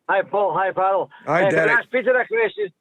Hi, Paul. Hi, Paul. Hi, Can I Derek. ask Peter a question?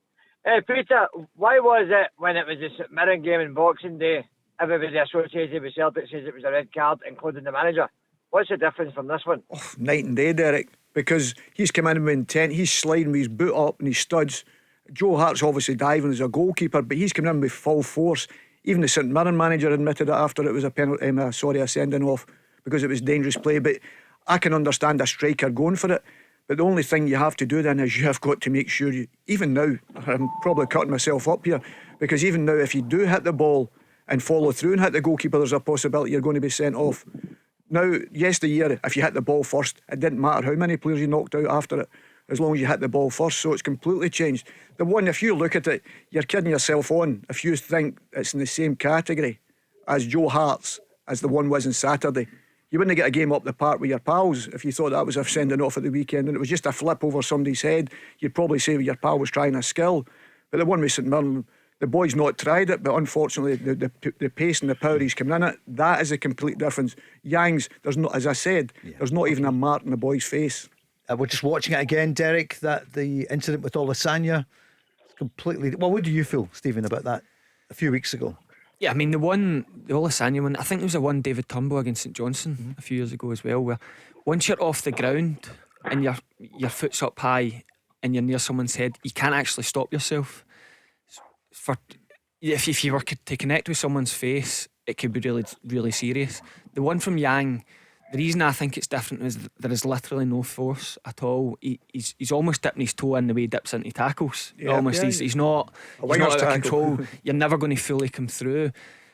Peter, why was it when it was the St Mirren game on Boxing Day, everybody associated with Celtic says it was a red card, including the manager? What's the difference from this one? Night and day, Derek, because he's come in with intent. He's sliding with his boot up and his studs. Joe Hart's obviously diving as a goalkeeper, but he's coming in with full force. Even the St Mirren manager admitted it after it was a penalty, a sending off, because it was dangerous play. But I can understand a striker going for it. But the only thing you have to do then is you have got to make sure you, even now, I'm probably cutting myself up here, because even now if you do hit the ball and follow through and hit the goalkeeper, there's a possibility you're going to be sent off. Now, yesteryear, if you hit the ball first, it didn't matter how many players you knocked out after it, as long as you hit the ball first. So it's completely changed. The one, if you look at it, you're kidding yourself on if you think it's in the same category as Joe Hart's as the one was on Saturday. You wouldn't get a game up the park with your pals if you thought that was a sending off at the weekend and it was just a flip over somebody's head. You'd probably say your pal was trying a skill. But the one with St Mirren, the boy's not tried it, but unfortunately the pace and the power he's coming in at, that is a complete difference. Yang's, there's not, as I said, there's not even a mark in the boy's face. We're just watching it again, Derek, that the incident with Olasanya completely. Well, what do you feel, Stephen, about that a few weeks ago? Yeah, I mean the Olasanya one, I think there was a one David Turnbull against St Johnstone a few years ago as well, where once you're off the ground and your foot's up high and you're near someone's head, you can't actually stop yourself. If you were to connect with someone's face, it could be really, really serious. The one from Yang, the reason I think it's different is there is literally no force at all. He's almost dipping his toe in the way he dips into tackles. He's not out of control. You're never going to fully come through.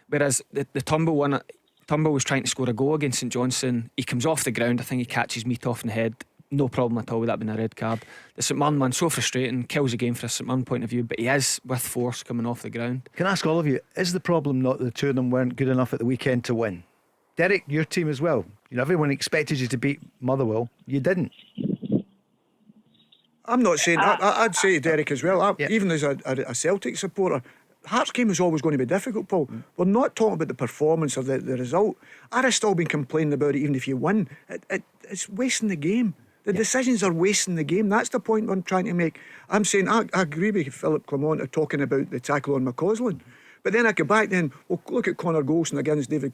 Whereas the Turnbull one, Turnbull was trying to score a goal against St Johnstone. He comes off the ground, I think he catches meat off in the head. No problem at all with that being a red card. The St Mirren one, so frustrating, kills the game for a St Mirren point of view, but he is with force coming off the ground. Can I ask all of you, is the problem not that the two of them weren't good enough at the weekend to win? Derek, your team as well. You know, everyone expected you to beat Motherwell. You didn't. I'm not saying I'd say Derek as well. Even as a Celtic supporter, Hearts game is always going to be difficult, Paul. We're not talking about the performance or the result. I'd have still been complaining about it even if you win. It's wasting the game. The decisions are wasting the game. That's the point I'm trying to make. I'm saying I agree with Philip Clement talking about the tackle on McCausland. But then I go back look at Connor Golson against David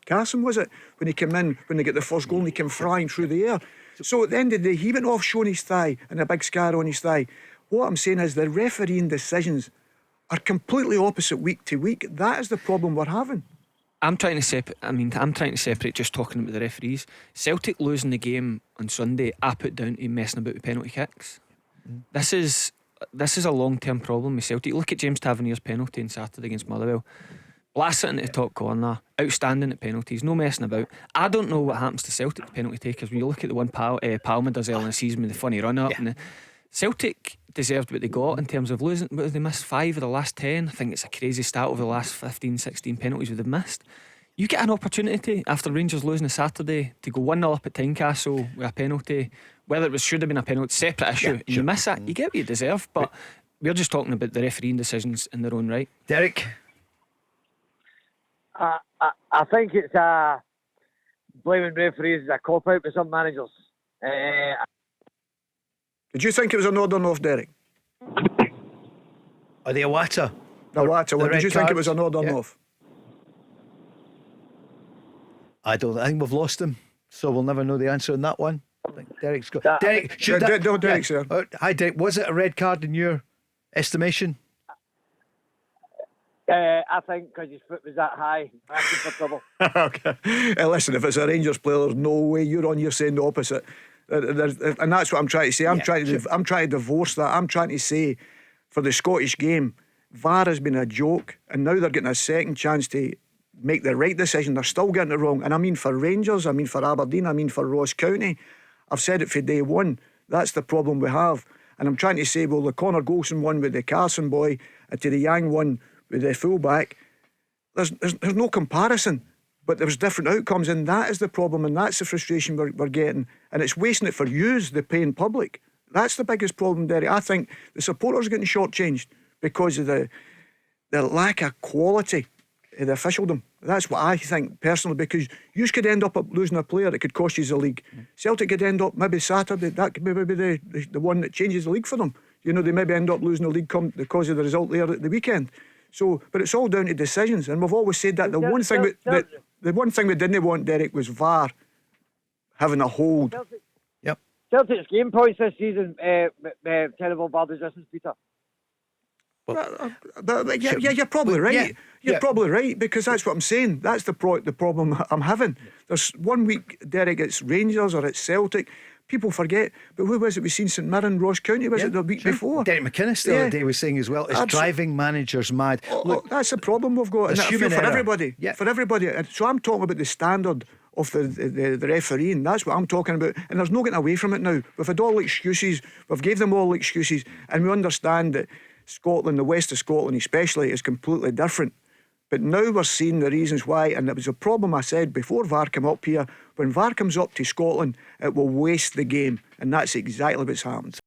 Carson, was it? When he came in, when they get the first goal and he came flying through the air. So at the end of the day, he went off showing his thigh and a big scar on his thigh. What I'm saying is the refereeing decisions are completely opposite week to week. That is the problem we're having. I'm trying to separate just talking about the referees. Celtic losing the game on Sunday, I put down to messing about with penalty kicks. This is a long-term problem with Celtic. Look at James Tavernier's penalty on Saturday against Motherwell. Blast it into the top corner, outstanding at penalties, no messing about. I don't know what happens to Celtic penalty takers. When you look at the one Palma does early in the season with the funny run up, and Celtic deserved what they got in terms of losing. But they missed 5 of the last 10. I think it's a crazy start over the last 15-16 penalties they've missed. You get an opportunity after Rangers losing a Saturday to go 1-0 up at Tynecastle with a penalty, whether it should have been a penalty, separate issue, and you miss that, you get what you deserve. But we're just talking about the refereeing decisions in their own right. Derek? I think it's blaming referees is a cop-out with some managers. Did you think it was an odd or off, Derek? Or the Iwata? Did you think it was an odd or off? I think we've lost him, so we'll never know the answer on that one. I think Derek's got Derek. Derek, sir. Hi, Derek. Was it a red card in your estimation? I think because his foot was that high, asking for trouble. Okay. Listen, if it's a Rangers player, there's no way you're saying the opposite. And that's what I'm trying to say. I'm trying to divorce that. I'm trying to say, for the Scottish game, VAR has been a joke, and now they're getting a second chance to make the right decision. They're still getting it wrong. And I mean for Rangers, I mean for Aberdeen, I mean for Ross County. I've said it for day one. That's the problem we have. And I'm trying to say, well, the Connor Golson one with the Carson boy to the Yang one with the fullback, there's no comparison. But there was different outcomes, and that is the problem, and that's the frustration we're getting. And it's wasting it for yous, the paying public. That's the biggest problem, Derek. I think the supporters are getting shortchanged because of the lack of quality the officialdom. That's what I think personally, because you could end up losing a player that could cost you the league. Celtic could end up maybe Saturday, that could maybe be the one that changes the league for them. You know, they maybe end up losing the league because of the result there at the weekend. So, but it's all down to decisions, and we've always said that the one thing we didn't want, Derek, was VAR having a hold. Celtic's game points this season, terrible VAR decisions, Peter. But you're probably right. You're probably right, because that's what I'm saying. That's the problem I'm having. There's 1 week, Derek, it's Rangers or it's Celtic. People forget, but who was it we seen St Mirren, Ross County, was it the week before? Derek McInnes the other day was saying as well, it's driving managers mad. Look, that's the problem we've got, and human for error. everybody. For everybody. And so I'm talking about the standard of the refereeing. That's what I'm talking about, and there's no getting away from it now. We've had all excuses, we've gave them all excuses, and we understand that Scotland, the west of Scotland especially, is completely different. But now we're seeing the reasons why, and it was a problem I said before VAR came up here. When VAR comes up to Scotland, it will waste the game, and that's exactly what's happened.